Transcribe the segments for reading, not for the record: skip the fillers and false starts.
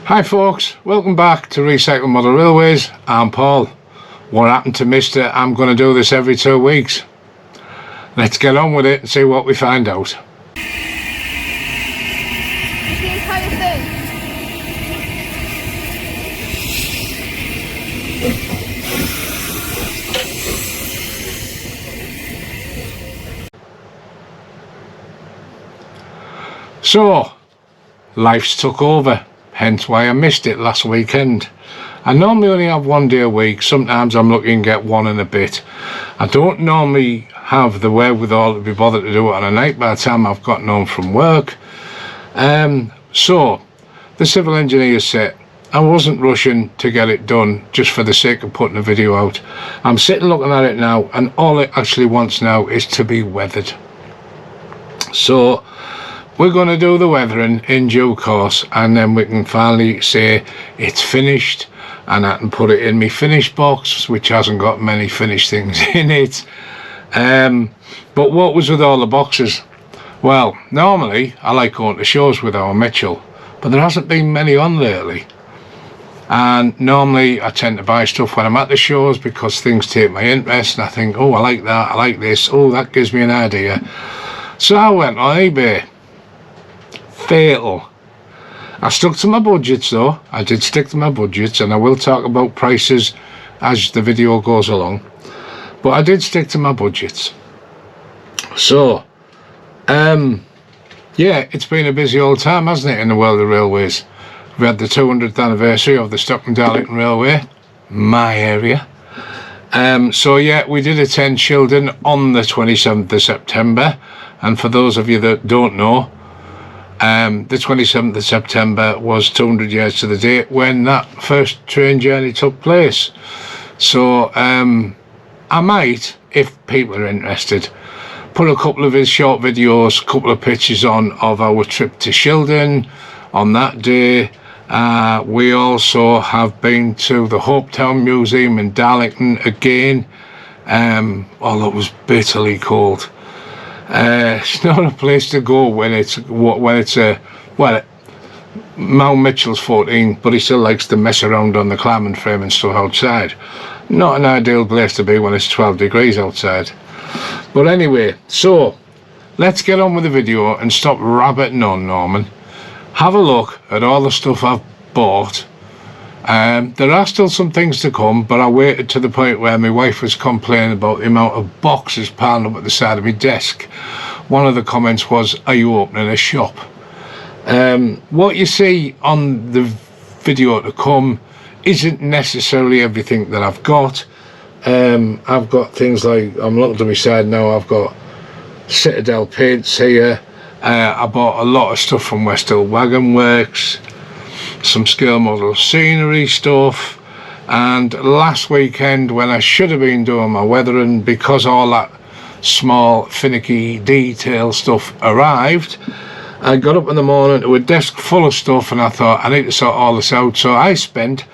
Hi folks, welcome back to Recycle Model Railways. I'm Paul. What happened to Mr. I'm going to do this every 2 weeks. Let's get on with it and see what we find out. The entire thing. So, life's took over, hence why I missed it last weekend. I normally only have 1 day a week, sometimes I'm looking to get one and a bit. I don't normally have the wherewithal to be bothered to do it on a night by the time I've gotten home from work. So, the civil engineer said I wasn't rushing to get it done just for the sake of putting a video out. I'm sitting looking at it now and all it actually wants now is to be weathered. So, we're going to do the weathering in due course and then we can finally say it's finished and I can put it in my finished box, which hasn't got many finished things in it. But what was with all the boxes? Well, normally I like going to shows with our Mitchell, but there hasn't been many on lately. And normally I tend to buy stuff when I'm at the shows because things take my interest and I think, oh, I like that, I like this, oh, that gives me an idea. So I went on eBay. Fatal. I stuck to my budgets though. I did stick to my budgets and I will talk about prices as the video goes along, but I did stick to my budgets. So yeah, it's been a busy old time, hasn't it, in the world of railways. We had the 200th anniversary of the Stockton-Darlington Railway, my area. So yeah, we did attend Shildon on the 27th of September, and for those of you that don't know, the 27th of September was 200 years to the date when that first train journey took place. So I might, if people are interested, put a couple of his short videos, a couple of pictures on of our trip to Shildon on that day. We also have been to the Hopetown Museum in Darlington again, although it was bitterly cold. It's not a place to go when it's well, Mount Mitchell's 14, but he still likes to mess around on the climbing frame and stuff outside. Not an ideal place to be when it's 12 degrees outside. But anyway, so let's get on with the video and stop rabbiting on, Norman. Have a look at all the stuff I've bought. There are still some things to come, but I waited to the point where my wife was complaining about the amount of boxes piled up at the side of my desk. One of the comments was, are you opening a shop? What you see on the video to come isn't necessarily everything that I've got. I've got things like, I'm looking to my side now, I've got Citadel paints here. I bought a lot of stuff from West Hill Wagon Works, some scale model scenery stuff, and last weekend when I should have been doing my weathering, because all that small finicky detail stuff arrived, I got up in the morning to a desk full of stuff and I thought I need to sort all this out. So I spent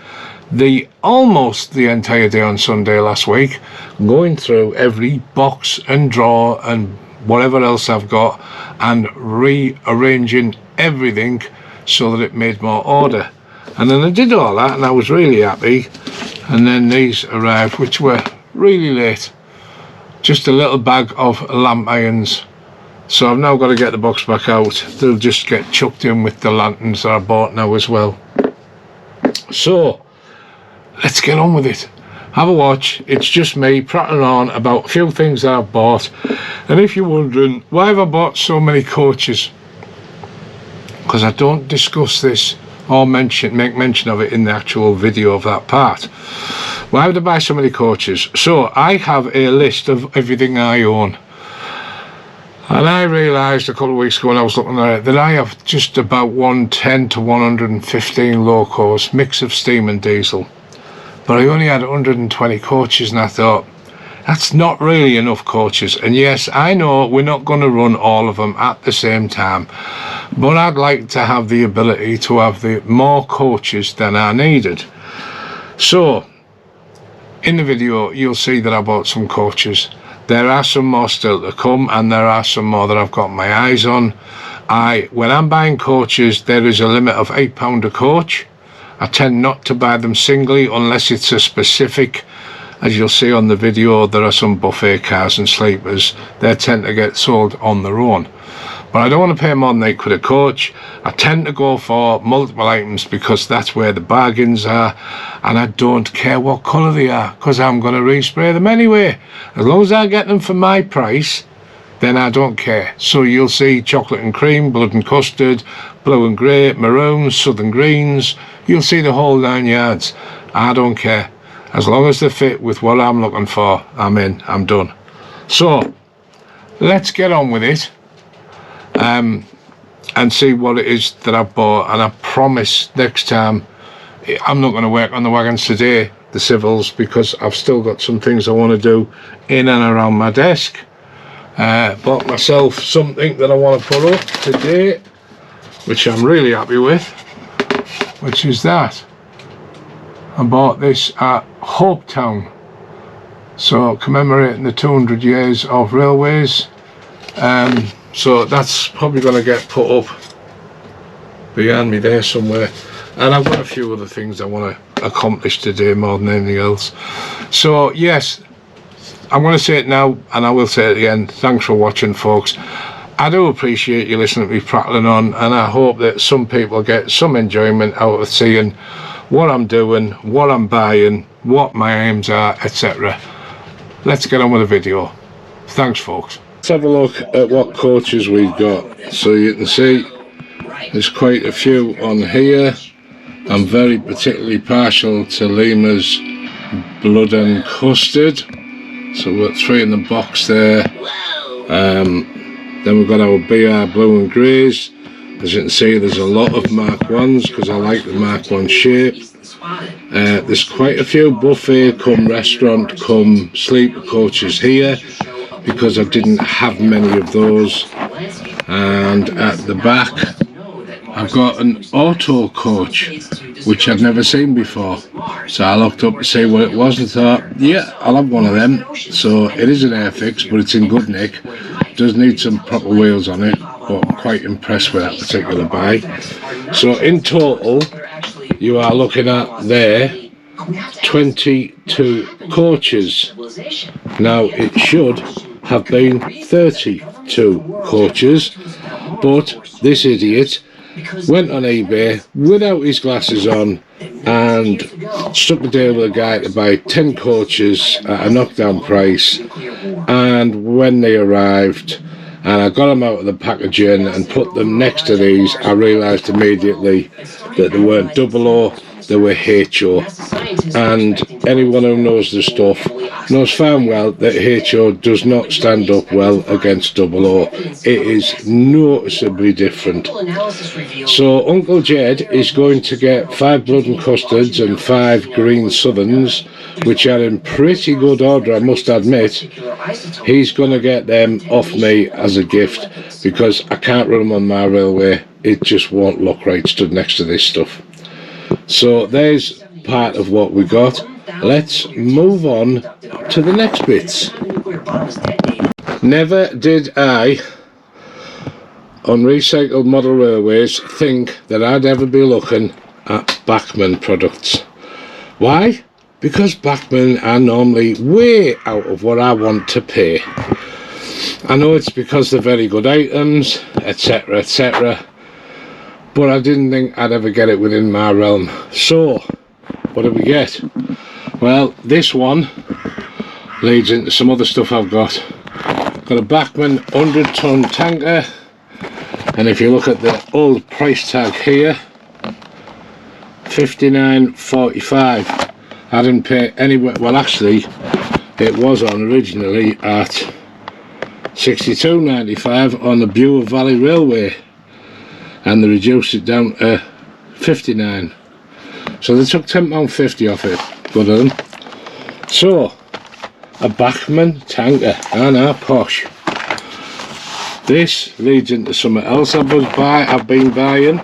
almost the entire day on Sunday last week going through every box and drawer and whatever else I've got and rearranging everything so that it made more order. And then I did all that and I was really happy, and then these arrived, which were really late. Just a little bag of lamp irons, so I've now got to get the box back out. They'll just get chucked in with the lanterns that I bought now as well. So let's get on with it. Have a watch. It's just me prattling on about a few things that I've bought. And if you're wondering why have I bought so many coaches, because I don't discuss this or make mention of it in the actual video of that part. Why would I buy so many coaches? So I have a list of everything I own, and I realised a couple of weeks ago when I was looking at it that I have just about 110 to 115 locos, mix of steam and diesel, but I only had 120 coaches, and I thought that's not really enough coaches. And yes, I know we're not going to run all of them at the same time, but I'd like to have the ability to have more coaches than I needed. So in the video you'll see that I bought some coaches. There are some more still to come, and there are some more that I've got my eyes on. When I'm buying coaches, there is a limit of £8 a coach. I tend not to buy them singly unless it's a specific. As you'll see on the video, there are some buffet cars and sleepers. They tend to get sold on their own. But I don't want to pay more than £8 a coach. I tend to go for multiple items because that's where the bargains are, and I don't care what colour they are because I'm going to respray them anyway. As long as I get them for my price, then I don't care. So you'll see chocolate and cream, blood and custard, blue and grey, maroons, southern greens. You'll see the whole 9 yards. I don't care. As long as they fit with what I'm looking for, I'm in, I'm done. So let's get on with it. And see what it is that I've bought, and I promise next time I'm not going to work on the wagons today, the civils, because I've still got some things I want to do in and around my desk. Bought myself something that I want to put up today, which I'm really happy with, which is that. I bought this at Hopetown, so commemorating the 200 years of railways. So that's probably going to get put up behind me there somewhere. And I've got a few other things I want to accomplish today more than anything else. So yes, I'm going to say it now and I will say it again. Thanks for watching, folks. I do appreciate you listening to me prattling on, and I hope that some people get some enjoyment out of seeing what I'm doing, what I'm buying, what my aims are, etc. Let's get on with the video. Thanks, folks. Let's have a look at what coaches we've got. So you can see there's quite a few on here. I'm very particularly partial to Lima's blood and custard. So we've got 3 in the box there. Then we've got our BR blue and greys. As you can see, there's a lot of Mark 1s because I like the Mark 1 shape. There's quite a few buffet come restaurant come sleeper coaches here, because I didn't have many of those. And at the back I've got an auto coach which I've never seen before, so I looked up to see what it was and thought, yeah, I'll have one of them. So it is an Airfix, but it's in good nick. Does need some proper wheels on it, but I'm quite impressed with that particular buy. So in total you are looking at there 22 coaches. Now it should have been 32 coaches, but this idiot went on eBay without his glasses on and struck a deal with a guy to buy 10 coaches at a knockdown price. And when they arrived and I got them out of the packaging and put them next to these, I realised immediately that they weren't double O, they were HO. And anyone who knows the stuff knows fine well that HO does not stand up well against double O. It is noticeably different. So Uncle Jed is going to get 5 blood and custards and 5 green southerns, which are in pretty good order, I must admit. He's going to get them off me as a gift because I can't run them on my railway. It just won't look right stood next to this stuff. So there's part of what we got. Let's move on to the next bits. Never did I, on recycled model railways, think that I'd ever be looking at Bachman products. Why? Because Bachman are normally way out of what I want to pay. I know it's because they're very good items, etc, etc, but I didn't think I'd ever get it within my realm. So what do we get? Well, this one leads into some other stuff I've got. Got a Bachman 100-ton tanker, and if you look at the old price tag here, $59.45. I didn't pay anywhere. Well, actually it was on originally at $62.95 on the Bure Valley Railway, and they reduced it down to $59. So they took £10.50 off it. Good of them. So a Bachman tanker, and a posh. This leads into something else I've been buying.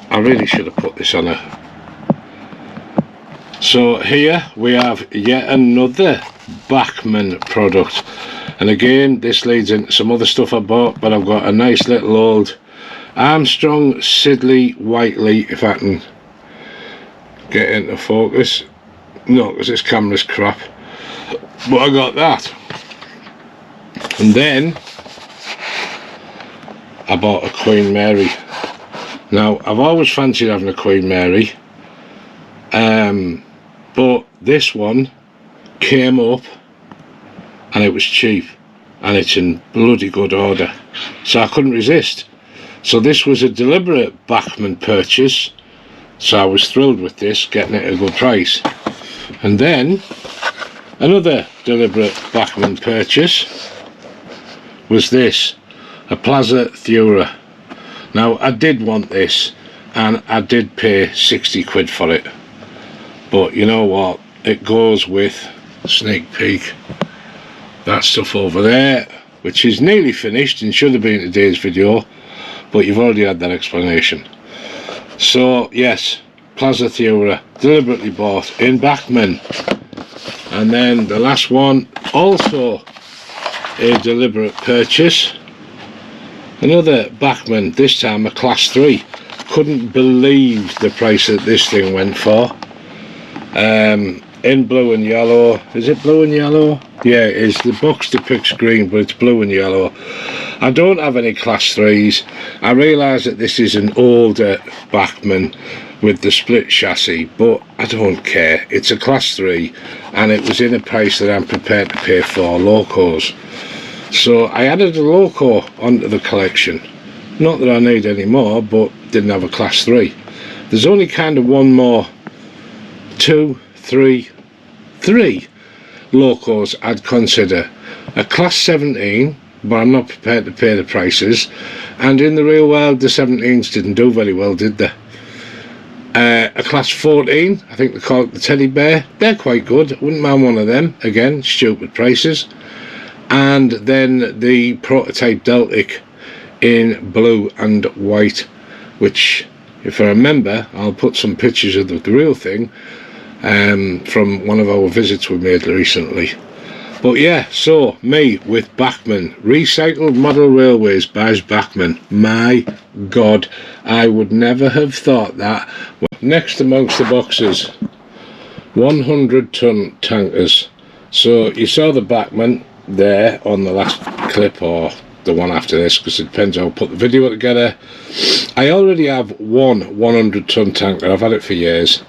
I really should have put this on a. So here we have yet another Bachman product, and again this leads into some other stuff I bought, but I've got a nice little old Armstrong Siddeley Whiteley, if I can get into focus. No, because this camera's crap. But I got that. And then I bought a Queen Mary. Now, I've always fancied having a Queen Mary. But this one came up and it was cheap. And it's in bloody good order. So I couldn't resist. So this was a deliberate Bachman purchase. So I was thrilled with this, getting it at a good price. And then another deliberate Bachman purchase was this, a Plaza Thura. Now I did want this and I did pay 60 quid for it. But you know what, it goes with, sneak peek, that stuff over there, which is nearly finished and should have been today's video, but you've already had that explanation. So yes, Plaza Thura, deliberately bought in Bachman. And then the last one, also a deliberate purchase, another Bachman, this time a class 3. Couldn't believe the price that this thing went for. In blue and yellow. Is it blue and yellow? Yeah, it is. The box depicts green, but it's blue and yellow. I don't have any class 3s. I realise that this is an older Bachman with the split chassis, but I don't care. It's a class 3 and it was in a price that I'm prepared to pay for locos. So I added a loco onto the collection. Not that I need any more, but didn't have a class 3. There's only kind of one more, three locos I'd consider. A class 17, but I'm not prepared to pay the prices, and in the real world the 17s didn't do very well, did they? A class 14, I think they call it the Teddy Bear, they're quite good, wouldn't mind one of them, again stupid prices. And then the prototype Deltic in blue and white, which if I remember I'll put some pictures of the real thing from one of our visits we made recently. But yeah, so me with Bachman, recycled model railways by Bachman. My God, I would never have thought that. Next amongst the boxes, 100-ton tankers. So you saw the Bachman there on the last clip, or the one after this, because it depends how I put the video together. I already have one 100-ton tanker. I've had it for years.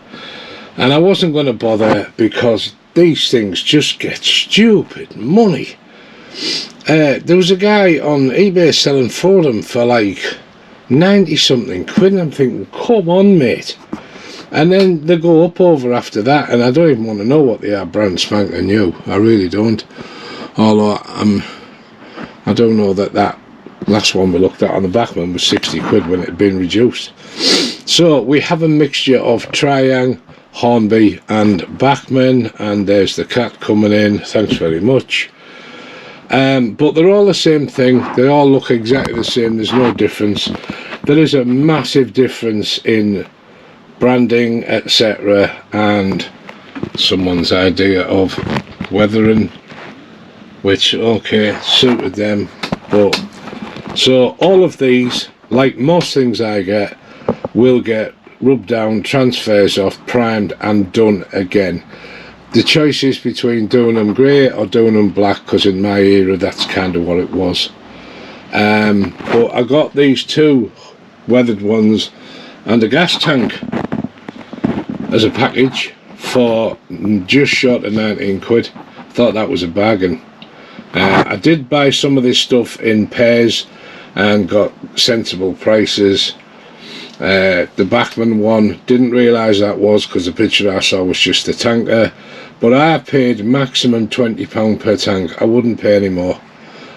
And I wasn't going to bother because these things just get stupid money. There was a guy on eBay selling for them for like 90 something quid, and I'm thinking, come on mate. And then they go up over after that, and I don't even want to know what they are, brand spanking new. I really don't. Although I don't know that last one we looked at on the Bachman was 60 quid when it had been reduced. So we have a mixture of Triang, Hornby and Bachman, and there's the cat coming in, thanks very much. But they're all the same thing, they all look exactly the same, there's no difference. There is a massive difference in branding, etc., and someone's idea of weathering, which okay, suited them. But so all of these, like most things I get, will get rubbed down, transfers off, primed and done again. The choice is between doing them grey or doing them black, because in my era that's kind of what it was. But I got these two weathered ones and a gas tank as a package for just short of 19 quid. Thought that was a bargain. I did buy some of this stuff in pairs and got sensible prices. The Bachman one, didn't realise that was, because the picture I saw was just the tanker, but I paid maximum £20 per tank. I wouldn't pay any more.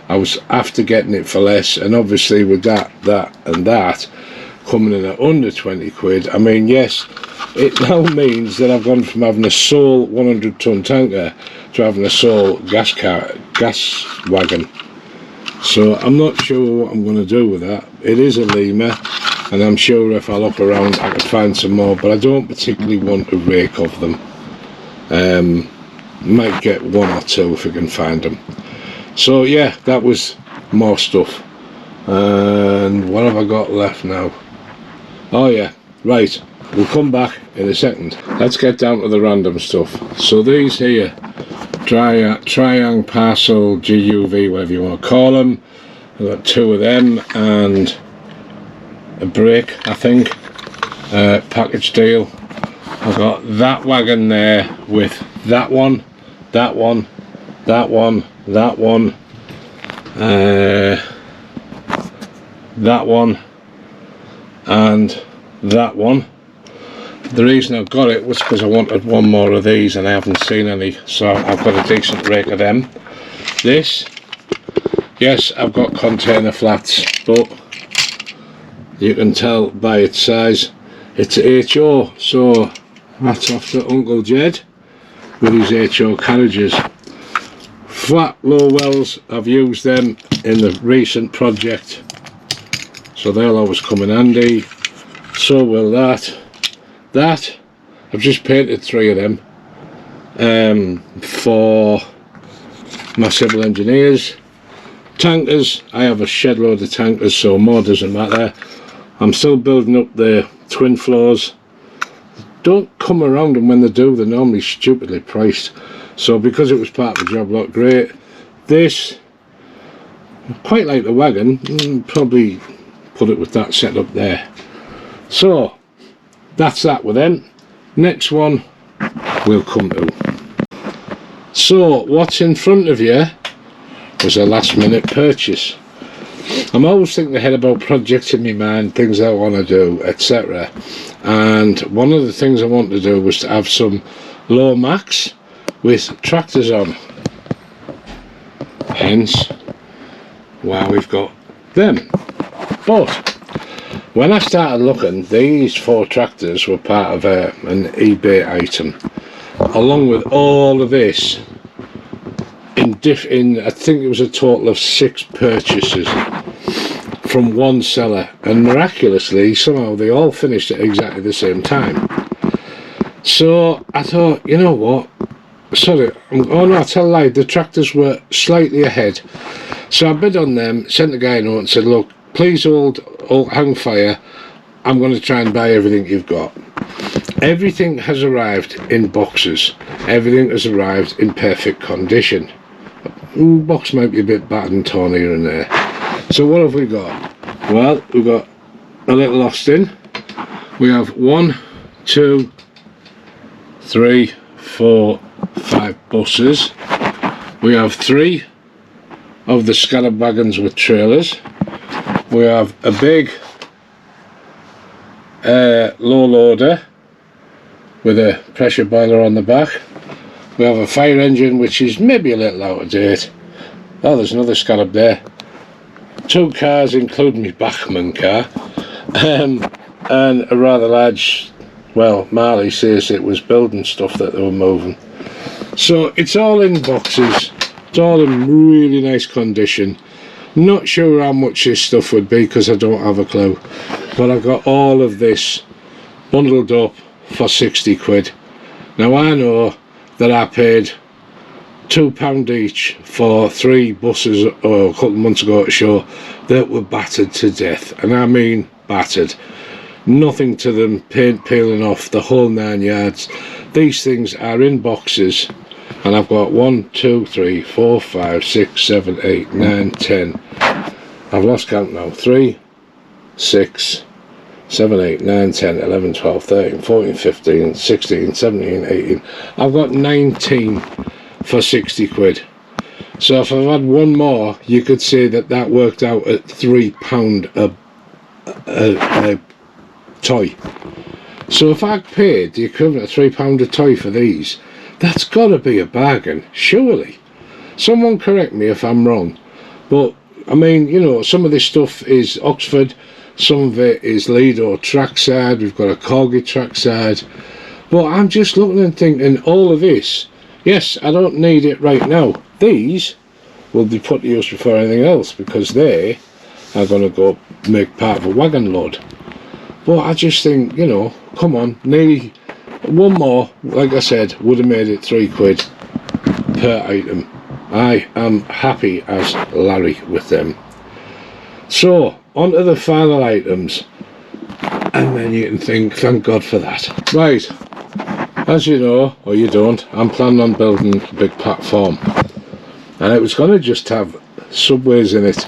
I was after getting it for less, and obviously with that and that coming in at under 20 quid, I mean, yes, it now means that I've gone from having a sole 100-ton tanker to having a sole gas wagon. So I'm not sure what I'm going to do with that. It is a lemur, and I'm sure if I look around I could find some more, but I don't particularly want a rake of them. Might get one or two if I can find them. So yeah, that was more stuff. And what have I got left now? Oh yeah, right, we'll come back in a second. Let's get down to the random stuff. So these here, Triang Parcel GUV, whatever you want to call them. I've got 2 of them and a brake, I think, package deal. I've got that wagon there with that one, that one, that one, that one, that one, and that one. The reason I got it was because I wanted one more of these and I haven't seen any, so I've got a decent rake of them. This, yes, I've got container flats, but you can tell by its size it's HO, so that's off to Uncle Jed with his HO carriages. Flat low wells, I've used them in the recent project, so they'll always come in handy. So will that. I've just painted 3 of them for my civil engineers. Tankers, I have a shed load of tankers, so more doesn't matter. I'm still building up the twin floors. Don't come around them when they do, they're normally stupidly priced. So because it was part of the job lot, great. This, quite like the wagon, probably put it with that setup there. So that's that with them. Next one we'll come to. So what's in front of you was a last minute purchase. I'm always thinking ahead about projects in my mind, things I want to do, etc. And one of the things I want to do was to have some low max with tractors on. Hence why we've got them. But when I started looking, these 4 tractors were part of an eBay item, along with all of this in I think it was a total of 6 purchases from one seller, and miraculously somehow they all finished at exactly the same time. So I thought, you know what, sorry, oh no, I tell a lie, the tractors were slightly ahead. So I bid on them, sent the guy a note and said, look, please hang fire, I'm going to try and buy everything you've got. Everything has arrived in boxes, everything has arrived in perfect condition. Box might be a bit battered and torn here and there. So what have we got? Well, we've got a little Austin. We have 1, 2, 3, 4, 5 buses. We have 3 of the scallop wagons with trailers. We have a big low loader with a pressure boiler on the back. We have a fire engine which is maybe a little out of date. Oh, there's another scallop there. 2 cars including my Bachman car, and a rather large, well, Marley says it was building stuff that they were moving. So it's all in boxes, it's all in really nice condition. Not sure how much this stuff would be because I don't have a clue, but I've got all of this bundled up for 60 quid. Now I know that I paid £2 each for 3 buses a couple of months ago at a show that were battered to death, and I mean battered. Nothing to them, paint peeling off, the whole 9 yards. These things are in boxes, and I've got 1, 2, 3, 4, 5, 6, 7, 8, 9, 10. I've lost count now. 3, 6, 7, 8, 9, 10, 11, 12, 13, 14, 15, 16, 17, 18. I've got 19 for 60 quid. So if I've had one more, you could say that that worked out at £3 a toy. So if I paid the equivalent of £3 a toy for these, that's got to be a bargain, surely. Someone correct me if I'm wrong. But, I mean, you know, some of this stuff is Oxford, some of it is Lido trackside, we've got a Corgi trackside. But I'm just looking and thinking, all of this, yes, I don't need it right now. These will be put to use before anything else, because they are going to go make part of a wagon load. But I just think, you know, come on, nearly one more, like I said, would have made it 3 quid per item. I am happy as Larry with them. So, on to the final items. And then you can think, thank God for that. Right, as you know, or you don't, I'm planning on building a big platform. And it was going to just have subways in it.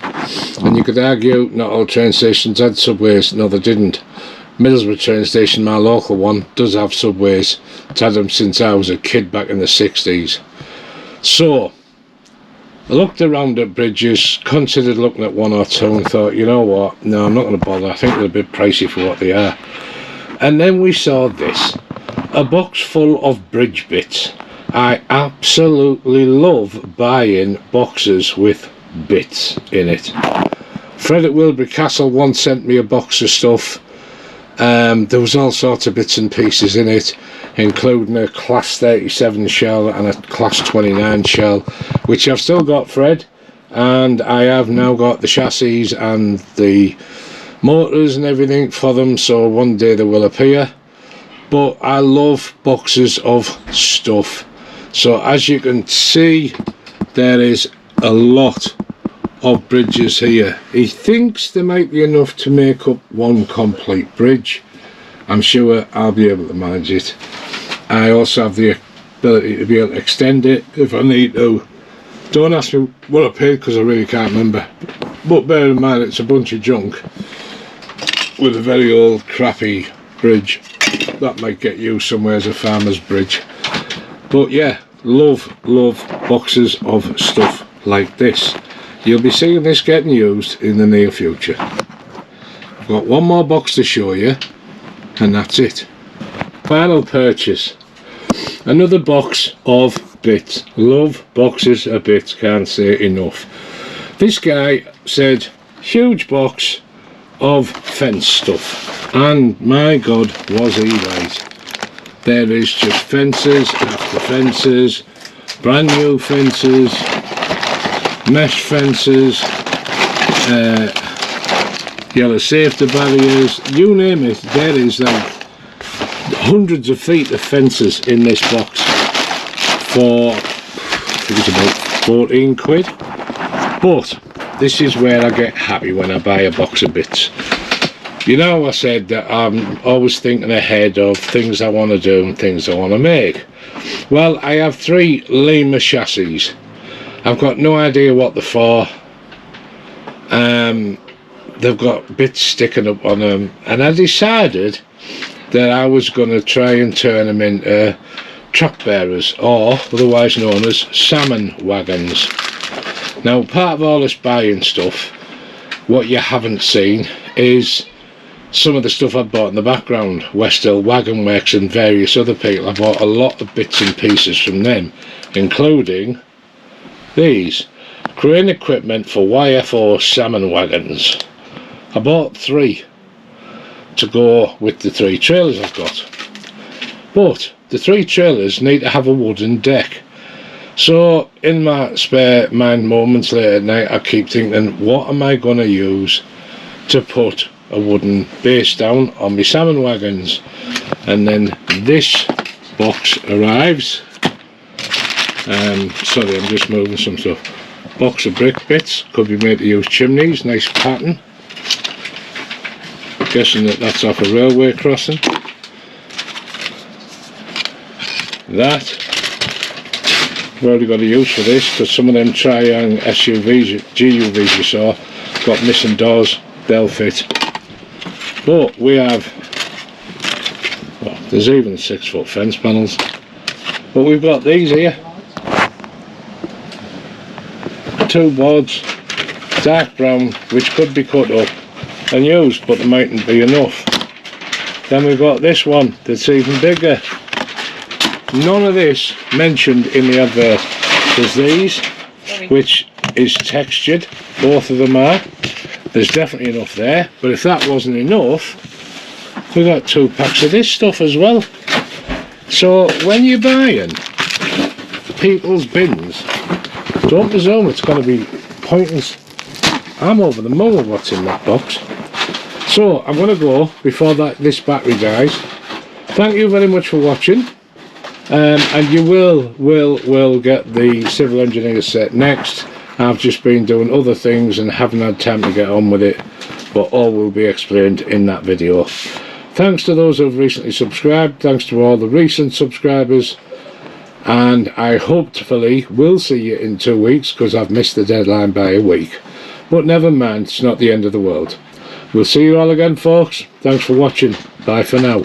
And you could argue not all train stations had subways. No, they didn't. Middlesbrough train station, my local one, does have subways. It's had them since I was a kid back in the 60s. So, I looked around at bridges, considered looking at one or two and thought, you know what, no, I'm not going to bother. I think they're a bit pricey for what they are. And then we saw this. A box full of bridge bits. I absolutely love buying boxes with bits in it. Fred at Wilbury Castle once sent me a box of stuff. There was all sorts of bits and pieces in it, including a class 37 shell and a class 29 shell, which I've still got, Fred, and I have now got the chassis and the motors and everything for them, so one day they will appear. But I love boxes of stuff. So as you can see, there is a lot of bridges here. He thinks there might be enough to make up one complete bridge. I'm sure I'll be able to manage it. I also have the ability to be able to extend it if I need to. Don't ask me what I paid because I really can't remember. But bear in mind it's a bunch of junk with a very old crappy bridge. That might get used somewhere as a farmer's bridge. But yeah, love boxes of stuff like this. You'll be seeing this getting used in the near future. I've got one more box to show you and that's it. Final purchase. Another box of bits. Love boxes of bits, can't say enough. This guy said huge box of fence stuff, and my God was he right. There is just fences after fences, brand new fences, mesh fences, yellow safety barriers, you name it. There is like hundreds of feet of fences in this box for, I think it's about 14 quid. But this is where I get happy when I buy a box of bits. You know, I said that I'm always thinking ahead of things I want to do and things I want to make. Well, I have 3 Lima chassis. I've got no idea what they're for. They've got bits sticking up on them, and I decided that I was going to try and turn them into truck bearers, or otherwise known as salmon wagons. Now, part of all this buying stuff, what you haven't seen is some of the stuff I bought in the background. West Hill Wagon Works and various other people. I bought a lot of bits and pieces from them, including these crane equipment for YFO salmon wagons. I bought 3 to go with the 3 trailers I've got, but the 3 trailers need to have a wooden deck. So in my spare mind moments late at night, I keep thinking, what am I going to use to put a wooden base down on my salmon wagons? And then this box arrives. Sorry, I'm just moving some stuff. Box of brick bits, could be made to use chimneys, nice pattern. Guessing that that's off a railway crossing. That, I've already got a use for this, because some of them Triang SUVs, GUVs you saw, got missing doors, they'll fit. But we have, well, there's even 6-foot fence panels. But we've got these here. 2 boards, dark brown, which could be cut up and used, but there mightn't be enough. Then we've got this one that's even bigger. None of this mentioned in the advert. There's these, which is textured, both of them are. There's definitely enough there, but if that wasn't enough, we got 2 packs of this stuff as well. So when you're buying people's bins, don't presume it's going to be pointless. I'm over the moon with what's in that box. So I'm going to go before this battery dies. Thank you very much for watching. And you will get the civil engineer set next. I've just been doing other things and haven't had time to get on with it, but all will be explained in that video. Thanks to those who have recently subscribed, thanks to all the recent subscribers, and I hopefully will see you in 2 weeks, because I've missed the deadline by a week. But never mind, it's not the end of the world. We'll see you all again, folks. Thanks for watching. Bye for now.